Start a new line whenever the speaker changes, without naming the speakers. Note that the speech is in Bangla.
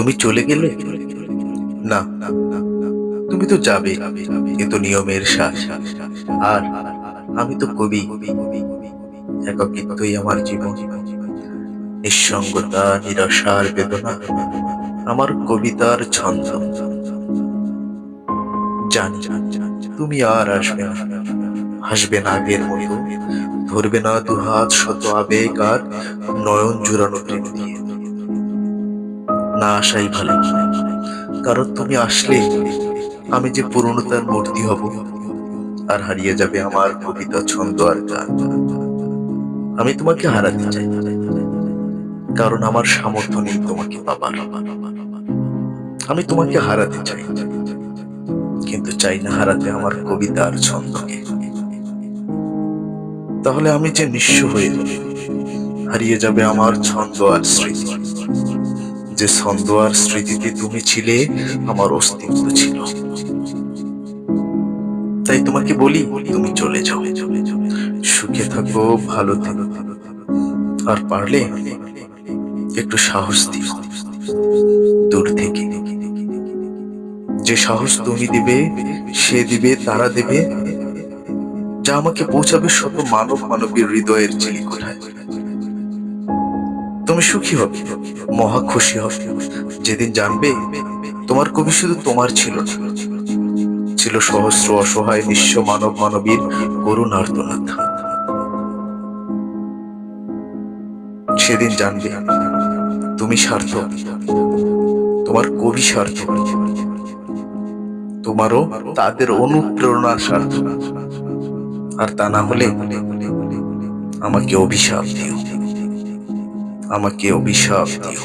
তুমি চলে গেলে? না, তুমি তো যাবে, এ তো নিয়মের শ্বাস। আর আমি তো কবি, একাকিত্বই আমার জীবন, নিঃসঙ্গতা, নিরাশার বেদনা আমার কবিতার ছন্দ। জানি তুমি আর আসবে না, হাসবে না আগের মতো, ধরবে না দুহাত শত আবেগ আর নয়ন জুড়ানো প্রেম দিয়ে। না আসাই ভালো, কারণ তুমি আসলে আমি যে পূর্ণতার মূর্তি হব, আর হারিয়ে যাবে আমার কবিতা, ছন্দ আর গান। আমি তোমাকে হারাতে চাই, কারণ আমার সামর্থ্য নেই তোমাকে পাবার। আমি তোমাকে হারাতে চাই, কিন্তু চাই না হারাতে আমার কবিতা আর ছন্দকে। তাহলে আমি যে নিঃস্ব হয়ে যাব, হারিয়ে যাবে আমার ছন্দ আর স্মৃতি। যে ছন্দ আর স্মৃতিতে তুমি ছিলে, আমার অস্তিত্ব ছিল। তাই তোমাকে বলি, তুমি চলে যাও, সুখে থাকো, ভালো থাকো, আর পারলে একটু সাহস দিও দূর থেকে। যে সাহস তুমি দিবে, সে দিবে, তারা দেবে, যা আমাকে পৌঁছাবে শত মানব মানবীর হৃদয়ের চিলিকোঠায়। তুমি সুখী হবে, মহা খুশি হবে, যেদিন জানবে তোমার কবি শুধু তোমার ছিল না, ছিল সহস্র অসহায় নিঃস্ব মানব মানবীর করুণ আর্তনাদ। সেদিন জানবে তুমি সার্থক, তোমার কবি সার্থক, তোমারও তাদের অনুপ্রেরণা সার্থক। আর তা না হলে আমাকে অভিশাপ দিও, আমাকে অভিশাপ দিও।